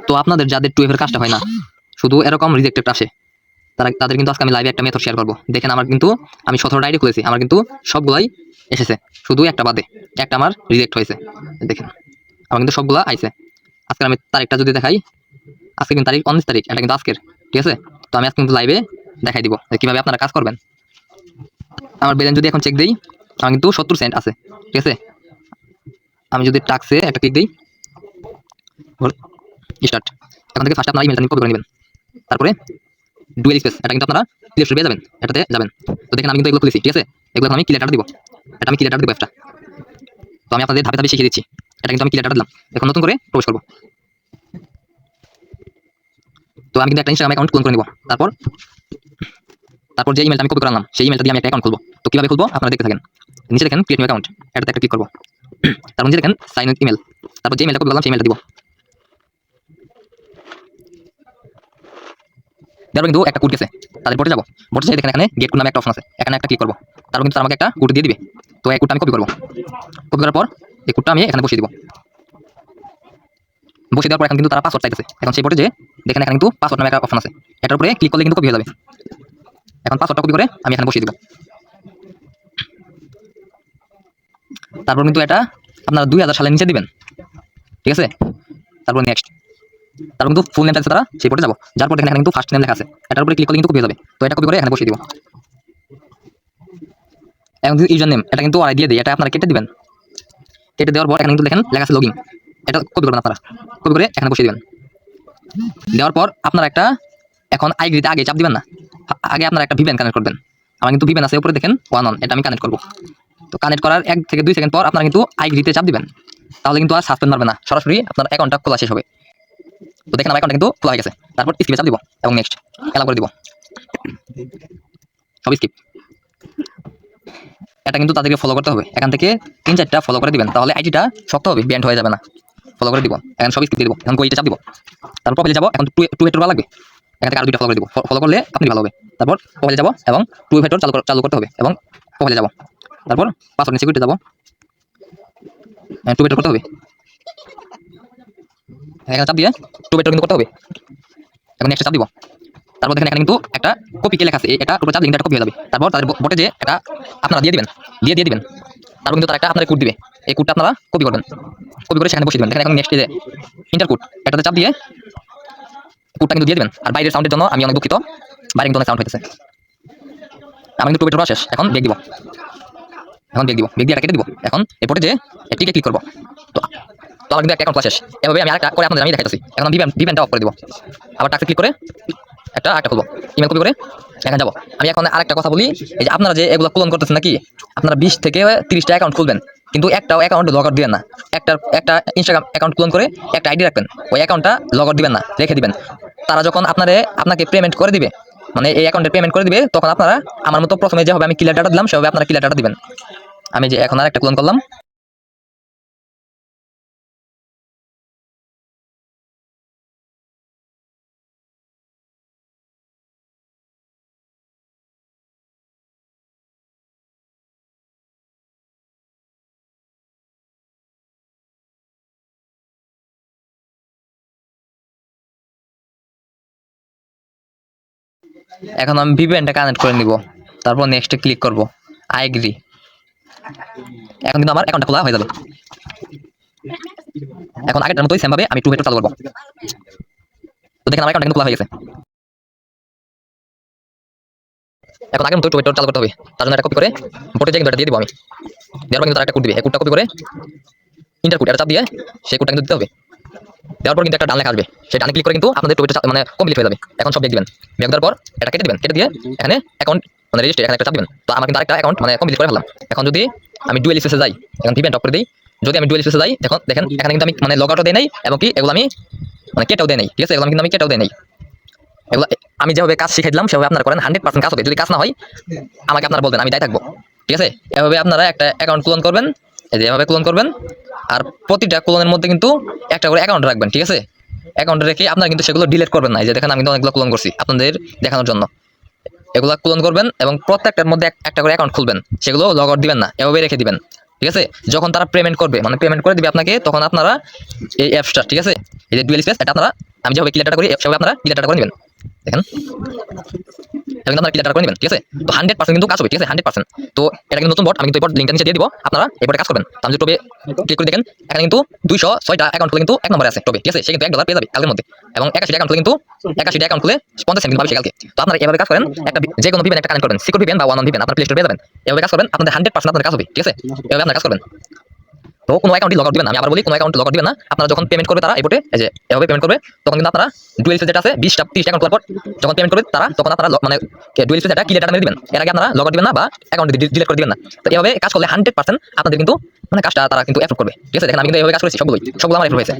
তো আপনাদের যাদের 2F এর কাজটা হয় না, শুধু এরকম রিজেক্টেড আসে, তাদের কিন্তু আজকে আমি লাইভে একটা মেথড শেয়ার করবো। দেখেন আমার কিন্তু আমি 17টা আইডি খুলেছি, আমার কিন্তু সবগুলাই এসেছে, শুধু একটা বাদে একটা আমার রিজেক্ট হয়েছে। দেখেন আমার কিন্তু সবগুলা আইছে। আজকে আমি তারিখটা যদি দেখাই, আজকে কিন্তু তারিখ 19 তারিখ, এটা কিন্তু আজকের, ঠিক আছে। তো আমি আজকে কিন্তু লাইভে দেখাই দিব কিভাবে আপনারা কাজ করবেন। আমার ব্যালেন্স যদি এখন চেক দিই, আমার কিন্তু 70 সেন্ট আছে, ঠিক আছে। আমি যদি টাক্সে একটা ক্লিক দিই, স্টার্ট, এখন থেকে ফার্স্ট আপনারা ইমেলটা কপি করে নেবেন, তারপরে ডুয়েল স্পেস, এটা কিন্তু আপনারা প্লে স্টোরে পেয়ে যাবেন, এটাতে যাবেন। তো দেখেন আমি কিন্তু এগুলো খুলেছি, ঠিক আছে। এগুলো আমি ক্লিয়ার দিব, এটা আমি ক্লিয়ার দিব একটা। তো আমি আপনাদের ধাপে ধাপে শিখিয়ে দিচ্ছি। এটা কিন্তু আমি ক্লিয়ার দিলাম, এখন নতুন করে প্রবেশ করব। তো আমি কিন্তু একটা ইনস্টাগ্রাম অ্যাকাউন্ট ক্লোন করে নিব, তারপর যে ইমেলটা আমি কপি করে আনলাম সেই ইমেলটা দিয়ে আমি একটা অ্যাকাউন্ট খুলবো। তো কিভাবে খুলবো আপনারা দেখতে থাকেন। নিচে দেখেন ক্রিয়েট নিউ অ্যাকাউন্ট, এটাতে একটা ক্লিক করব। তারপর নিচে দেখেন সাইন ইন ইমেল, তারপর যে ইমেলটা কপি করলাম সেই ইমেলটা দিব। তারপর কিন্তু একটা কোড গেছে, তাদের বোর্ডে যাবো, বোর্ডে যাই দেখেন এখানে গেট কোড নামে একটা অপশন আছে, এখানে একটা ক্লিক করবো। তারপর কিন্তু আমাকে একটা কোড দিয়ে দিবে। তো এই কোডটা আমি কপি করবো, কপি করার পর এই কোডটা আমি এখানে বসিয়ে দিব। বসিয়ে দেওয়ার পর এখন কিন্তু তারা পাসওয়ার্ড চাইতেছে। এখন সেই বোর্ডে যে দেখেন এখানে কিন্তু পাসওয়ার্ড নামে একটা অপশন আছে, এটার উপরে ক্লিক করলে কিন্তু কপি হয়ে যাবে। এখন পাসওয়ার্ডটা কপি করে আমি এখানে বসিয়ে দিব। তারপর কিন্তু এটা আপনারা 2000 সালের নিচে দিবেন, ঠিক আছে। তারপর নেক্সট, তারপর কিন্তু ফুল নেমটা আছে, তারা সেই বোর্ডে যাবো, যার পর দেখেন এখানে কিন্তু ফার্স্ট নেম লেখা আছে, এটার উপরে ক্লিক করলে কিন্তু কপি হয়ে যাবে। তো এটা কপি করে এখানে বসিয়ে দিব। এখন কিন্তু ইউজার নেম এটা কিন্তু আই দিয়ে দিই, এটা আপনারা কেটে দিবেন। কেটে দেওয়ার পর এখানে কিন্তু দেখেন লেখা আছে লগইন, এটা কপি করবেন আপনারা, কপি করে এখানে বসিয়ে দিবেন। দেওয়ার পর আপনারা একটা এখন আইডিতে আগে চাপ দিবেন না, আগে আপনারা একটা ভিপিএন কানেক্ট করবেন। আমার কিন্তু ভিপিএন আছে উপরে দেখেন ওয়ান অন, এটা আমি কানেক্ট করবো। তো কানেক্ট করার 1 থেকে 2 সেকেন্ড পর আপনারা কিন্তু আইডিতে চাপ দিবেন, তাহলে কিন্তু আর সাসপেন্ড মারবে না, সরাসরি আপনার অ্যাকাউন্টটা খোলা শেষ হবে। তো দেখেন আমার অ্যাকাউন্টটা কিন্তু খোলা হয়ে গেছে। তারপর স্কিপে চাপ দিব এবং নেক্সট অ্যালাউ করে দিব, সব স্কিপ। এটা কিন্তু তাদেরকে ফলো করতে হবে, এখান থেকে 3-4টা ফলো করে দিবেন, তাহলে আইডিটা শক্ত হবে, ব্যান্ড হয়ে যাবে না। ফলো করে দিব, এখন সব স্কিপ দিয়ে দিব, এখন গোইতে চাপ দিব। তারপর প্রোফাইলে যাব, এখন টু ভেক্টর লাগবে, এখান থেকে আর 2টা ফলো করে দিব, ফলো করলে আপনি ভালো হবে। তারপর প্রোফাইলে যাব এবং টু ভেক্টর চালু করতে হবে, এবং প্রোফাইলে যাব, তারপর পাসওয়ার্ড সিকিউরিটি যাব, টু ভেক্টর করতে হবে, এখানে চাপ দিয়ে টু ভেক্টর কিন্তু করতে হবে। এখন নেক্সট চাপ দিব। তারপর দেখেন এখানে কিন্তু একটা কপি কে লেখা আছে, এটা উপরে চাপ দিলে এটা কপি হয়ে যাবে। তারপর তাদের বটে যে এটা আপনারা দিয়ে দিবেন, দিয়ে দিবেন। তারপর কিন্তু তারা একটা আপনার কোড দিবে, এই কোডটা আপনারা কপি করবেন, কপি করে সেখানে বসিয়ে দিবেন। দেখেন এখন নেক্সট যে ইন্টার কোড, এটাতে চাপ দিয়ে কোডটা কিন্তু দিয়ে দিবেন। আর বাইরের সাউন্ডের জন্য আমি অনেক দুঃখিত, বাইরে কিন্তু অনেক সাউন্ড হইতেছে। আমি কিন্তু টু ভেক্টর শেষ, এখন বেগ দিব, এখন বেগ দিব, বেগ দিয়ে এটা কেটে দিব। এখন এরপরে যে এটিকে ক্লিক করব। তো তো আমার কিন্তু একটা অ্যাকাউন্ট শেষ। এভাবে আমি আরেকটা করে আপনাদের আমি দেখাইতেছি। এখন আমি ভিপিএনটা অফ করে দিব, আবার টাক্সে ক্লিক করে একটা খুলবো, ইমেল কপি করে এখানে যাবো। আমি এখন আরেকটা কথা বলি, এই যে আপনারা যে এগুলো ক্লোন করতেছেন নাকি, আপনারা 20 থেকে 30টা অ্যাকাউন্ট খুলবেন, কিন্তু একটাও অ্যাকাউন্ট লগ আউট দিবেন না। একটা ইনস্টাগ্রাম অ্যাকাউন্ট ক্লোন করে একটা আইডি রাখবেন, ওই অ্যাকাউন্টটা লগ আউট দিবেন না, রেখে দিবেন। তারা যখন আপনাকে পেমেন্ট করে দিবে, মানে এই অ্যাকাউন্টে পেমেন্ট করে দিবে, তখন আপনারা আমার মতো প্রথমে যেভাবে আমি ক্লিয়ার ডাটা দিলাম সেভাবে আপনারা ক্লিয়ার ডাটা দিবেন। আমি যে এখন আরেকটা ক্লোন করলাম, এখন আমি ভিপিএনটা কানেক্ট করে নিব, তারপর নেক্সটে ক্লিক করব, আই এগ্রি। এখন কিন্তু আমার অ্যাকাউন্টটা খোলা হয়ে যাবে। এখন আগের মতোই সেম ভাবে আমি টু ভেক্টর চালু করব। তো দেখেন আমার অ্যাকাউন্টটা কিন্তু খোলা হয়ে গেছে। এখন আগের মতো টু ভেক্টর চালু করতে হবে, তার জন্য এটা কপি করে বোটে যে কিন্তু এটা দিয়ে দিব আমি। দেওয়ার পর কিন্তু তারা একটা কোড দিবে, এই কোডটা কপি করে ইন্টার কোড এটা চাপ দিয়ে সেই কোডটা কিন্তু দিতে হবে। দেওয়ার পর কিন্তু একটা ডান লেখা আসবে, সেই ডানে ক্লিক করে কিন্তু আপনাদের টু ভেক্টর মানে কমপ্লিট হয়ে যাবে। এখন সব বেগ দিবেন, বেগ দেওয়ার পর এটা কেটে দিবেন, কেটে দিয়ে এখানে অ্যাকাউন্ট মানে রেজিস্টার এখানে একটা চাপ দিবেন। তো আমার কিন্তু আরেকটা অ্যাকাউন্ট মানে কমপ্লিট করে ফেললাম। এখন যদি আমি ডুয়েল স্পেসে যাই, এখন ভিপিএন টপ করে দিই, যদি আমি ডুয়েল স্পেসে যাই, দেখেন এখানে কিন্তু আমি মানে লগ আউটও দেই নাই, এবং কি এগুলো আমি মানে কেটেও দেই নাই, ঠিক আছে। এগুলো কিন্তু আমি কেটেও দেই নাই। এগুলো আমি যেভাবে কাজ শিখাই দিলাম সেভাবে আপনারা করেন, 100% কাজ হবে। যদি কাজ না হয় আমাকে আপনারা বলবেন, আমি দায়ী থাকবো, ঠিক আছে। এভাবে আপনারা একটা অ্যাকাউন্ট ক্লোন করবেন, এই যে এভাবে ক্লোন করবেন, আর প্রতিটা ক্লোনের মধ্যে কিন্তু একটা করে অ্যাকাউন্ট রাখবেন, ঠিক আছে। অ্যাকাউন্ট রেখে আপনারা কিন্তু সেগুলো ডিলিট করবেন না। এই যে দেখেন আমি কিন্তু অনেকগুলো ক্লোন করছি আপনাদের দেখানোর জন্য, এগুলো ক্লোন করবেন এবং প্রত্যেকটার মধ্যে একটা করে অ্যাকাউন্ট খুলবেন, সেগুলো লগ আউট দিবেন না, এভাবে রেখে দিবেন, ঠিক ঠিক আছে। যখন তারা পেমেন্ট করবে মানে পেমেন্ট করে দিবে আপনাকে, তখন আপনারা এই অ্যাপসটা, ঠিক আছে, এই যে ডুয়েল স্পেস, এটা আপনারা আমি যেভাবে ক্লিয়ারটা করি সেভাবে আপনারা ক্লিয়ারটা করে নেবেন। দেখেন এটা কিন্তু আপনারা ক্লিয়ারটা করে নেবেন, ঠিক আছে। তো 100% কিন্তু কাজ হবে, ঠিক আছে, 100%। তো এটা কিন্তু নতুন বট, আমি কিন্তু এই বট লিংকটা নিচে দিয়ে দিব, আপনারা এই বটে কাজ করবেন। তো আমি যদি টবে ক্লিক করে দেখেন, এখানে কিন্তু 206টা অ্যাকাউন্ট খুলে কিন্তু 1 নম্বরে আছে টবে, ঠিক আছে। সে কিন্তু $1 পেয়ে যাবে কালকের মধ্যে, এবং 81টা অ্যাকাউন্ট খুলে কিন্তু 81টা অ্যাকাউন্ট খুলে 50 সেন্ট কিন্তু পাবে কালকে। তো আপনারা এভাবে কাজ করেন, একটা যে কোনো ভিপিএন একটা কানেক্ট করবেন, সিকিউর ভিপিএন বা ওয়ান ভিপিএন আপনারা প্লে স্টোরে পেয়ে যাবেন। এভাবে কাজ করবেন, আপনাদের 100% আপনাদের কাজ হবে, ঠিক আছে। এভাবে আপনারা কাজ করবেন। তো কোনো অ্যাকাউন্টই লগ আউট দিবেন না, আমি আবার বলি কোনো অ্যাকাউন্ট লগ আউট দিবেন না। আপনারা যখন পেমেন্ট করবে তারা এই বটে, এই যে এভাবে পেমেন্ট করবে, তখন কিন্তু আপনারা ডুয়েল স্পেস যেটা আছে 20টা 30টা অ্যাকাউন্ট খোলার পর যখন পেমেন্ট করবে তারা, তখন আপনারা মানে ডুয়েল স্পেস যেটা ক্লিয়ার ডাটা মেরে দিবেন। এর আগে আপনারা লগ আউট দিবেন না বা অ্যাকাউন্ট ডিলিট করে দিবেন না। তো এভাবে কাজ করলে 100% আপনাদের কিন্তু মানে কাজটা তারা কিন্তু অ্যাপ্রুভ করবে, ঠিক আছে। দেখেন আমি কিন্তু এভাবে কাজ করেছি, সবগুলো আমার অ্যাপ্রুভ হয়েছে।